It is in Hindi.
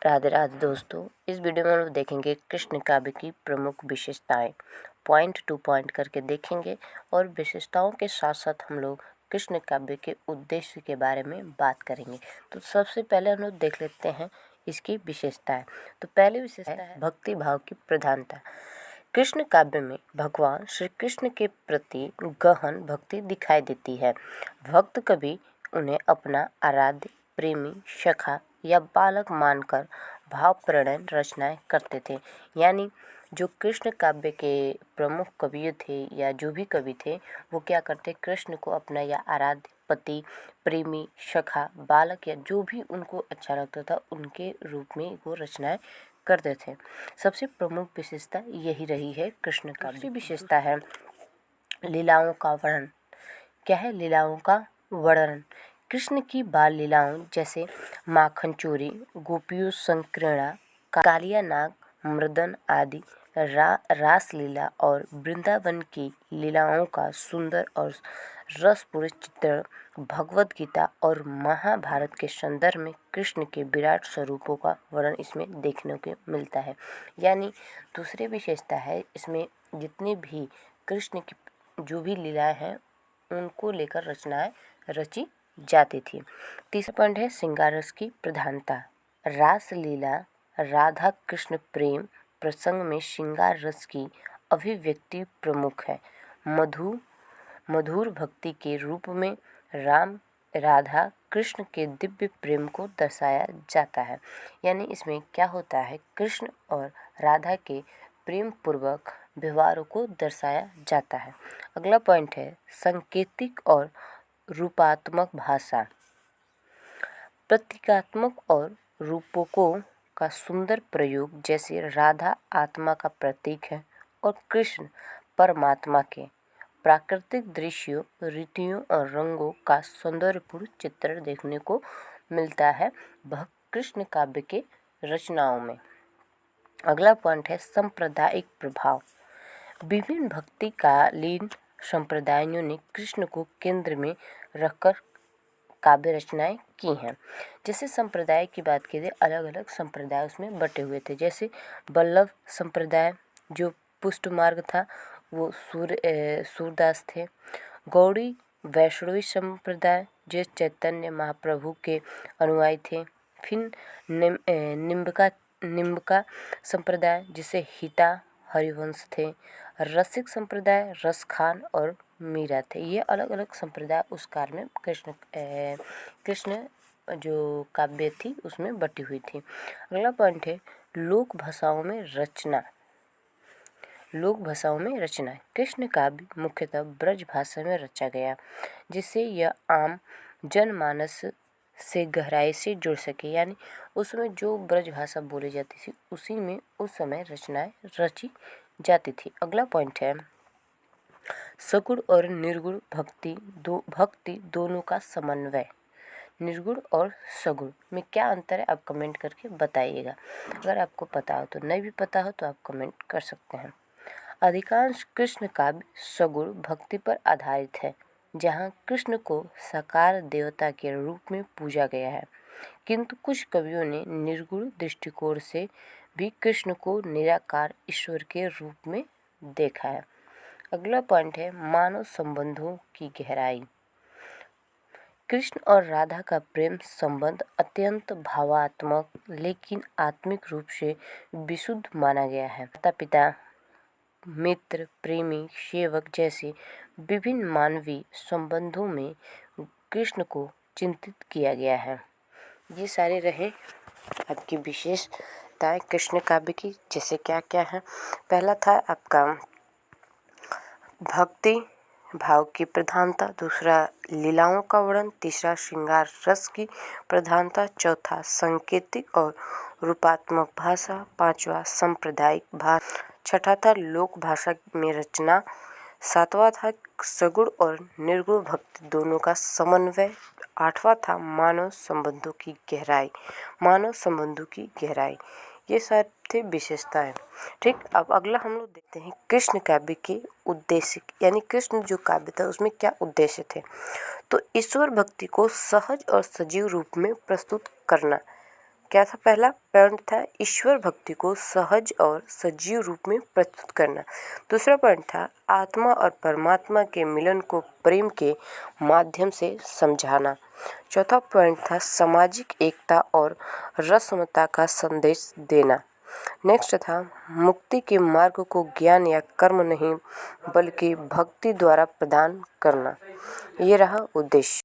राधे राधे दोस्तों, इस वीडियो में हम लोग देखेंगे कृष्ण काव्य की प्रमुख विशेषताएं। पॉइंट टू पॉइंट करके देखेंगे और विशेषताओं के साथ साथ हम लोग कृष्ण काव्य के उद्देश्य के बारे में बात करेंगे। तो सबसे पहले हम लोग देख लेते हैं इसकी विशेषताएं। तो पहली विशेषता है भक्ति भाव की प्रधानता। कृष्ण काव्य में भगवान श्री कृष्ण के प्रति गहन भक्ति दिखाई देती है। भक्त कवि उन्हें अपना आराध्य, प्रेमी, सखा या बालक मानकर भावप्रणयन रचनाएं करते थे। यानी जो कृष्ण काव्य के प्रमुख कवि थे या जो भी कवि थे वो क्या करते, कृष्ण को अपना या आराध्य, पति, प्रेमी, सखा, बालक या जो भी उनको अच्छा लगता था उनके रूप में वो रचनाएं करते थे। सबसे प्रमुख विशेषता यही रही है कृष्ण काव्य। दूसरी विशेषता है लीलाओं का वर्णन। क्या है लीलाओं का वर्णन? कृष्ण की बाल लीलाओं जैसे माखन चोरी, गोपियों संकीर्णा, कालिया नाग, मृदन आदि रासलीला और वृंदावन की लीलाओं का सुंदर और रसपूर्ण चित्रण भगवद गीता और महाभारत के संदर्भ में कृष्ण के विराट स्वरूपों का वर्णन इसमें देखने को मिलता है। यानी दूसरी विशेषता है इसमें जितनी भी कृष्ण की जो भी लीलाएं हैं उनको लेकर रचनाएं रची जाती थी। तीसरा पॉइंट है श्रृंगार रस की प्रधानता। रासलीला राधा कृष्ण प्रेम प्रसंग में श्रृंगार रस की अभिव्यक्ति प्रमुख है। मधुर भक्ति के रूप में राम राधा कृष्ण के दिव्य प्रेम को दर्शाया जाता है। यानी इसमें क्या होता है, कृष्ण और राधा के प्रेम पूर्वक व्यवहारों को दर्शाया जाता है। अगला पॉइंट है सांकेतिक और रूपात्मक भाषा। प्रतीकात्मक और रूपकों का सुंदर प्रयोग, जैसे राधा आत्मा का प्रतीक है और कृष्ण परमात्मा के प्राकृतिक दृश्यों, रीतियों और रंगों का सौंदर्यपूर्ण चित्रण देखने को मिलता है भक्त कृष्ण काव्य के रचनाओं में। अगला पॉइंट है सांप्रदायिक प्रभाव। विभिन्न भक्ति कालीन संप्रदायों ने कृष्ण को केंद्र में रखकर काव्य रचनाएं की हैं। जैसे संप्रदाय की बात की जाए, अलग अलग संप्रदाय उसमें बटे हुए थे। जैसे वल्लभ संप्रदाय जो पुष्ट मार्ग था वो सूरदास थे। गौड़ी वैष्णवी संप्रदाय जो चैतन्य महाप्रभु के अनुयायी थे। फिर निम्बका संप्रदाय जिसे हिता हरिवंश थे। रसिक संप्रदाय रसखान और मीरा थे। ये अलग अलग संप्रदाय उस काल में कृष्ण जो काव्य थी उसमें बटी हुई थी। अगला पॉइंट है लोक भाषाओं में रचना। कृष्ण काव्य मुख्यतः ब्रज भाषा में रचा गया, जिससे यह आम जनमानस से गहराई से जुड़ सके। यानी उसमें जो ब्रज भाषा बोली जाती थी उसी में उस समय रचनाएं रची जाती थी। अगला पॉइंट है सगुण और निर्गुण भक्ति दोनों का समन्वय। निर्गुण और सगुण में क्या अंतर है आप कमेंट करके बताइएगा। अगर आपको पता हो तो, नहीं भी पता हो तो आप कमेंट कर सकते हैं। अधिकांश कृष्ण काव्य सगुण भक्ति पर आधारित है, जहाँ कृष्ण को साकार देवता के रूप में पूजा गया है, किंतु कुछ कवियों ने निर्गुण दृष्टिकोण से भी कृष्ण को निराकार ईश्वर के रूप में देखा है। अगला पॉइंट है मानव संबंधों की गहराई। कृष्ण और राधा का प्रेम संबंध अत्यंत भावात्मक लेकिन आत्मिक रूप से विशुद्ध माना गया है। माता पिता, मित्र, प्रेमी, सेवक जैसे विभिन्न मानवीय संबंधों में कृष्ण को चिंतित किया गया है। ये सारे रहे आपकी विशेषताएं कृष्ण काव्य की। जैसे क्या क्या है, पहला था आपका भक्ति भाव की प्रधानता, दूसरा लीलाओं का वर्णन, तीसरा श्रृंगार रस की प्रधानता, चौथा सांकेतिक और रूपात्मक भाषा, पांचवा सांप्रदायिक भाषा, छठा था लोक भाषा में रचना, सातवां था सगुण और निर्गुण भक्ति दोनों का समन्वय, आठवां था मानव संबंधों की गहराई। ये सारे थे विशेषताएं। ठीक, अब अगला हम लोग देखते हैं कृष्ण काव्य के उद्देश्य, यानी कृष्ण जो काव्य था उसमें क्या उद्देश्य थे। तो ईश्वर भक्ति को सहज और सजीव रूप में प्रस्तुत करना क्या था? पहला पॉइंट था ईश्वर भक्ति को सहज और सजीव रूप में प्रस्तुत करना। दूसरा पॉइंट था आत्मा और परमात्मा के मिलन को प्रेम के माध्यम से समझाना। चौथा पॉइंट था सामाजिक एकता और रसमता का संदेश देना। नेक्स्ट था मुक्ति के मार्ग को ज्ञान या कर्म नहीं बल्कि भक्ति द्वारा प्रदान करना। ये रहा उद्देश्य।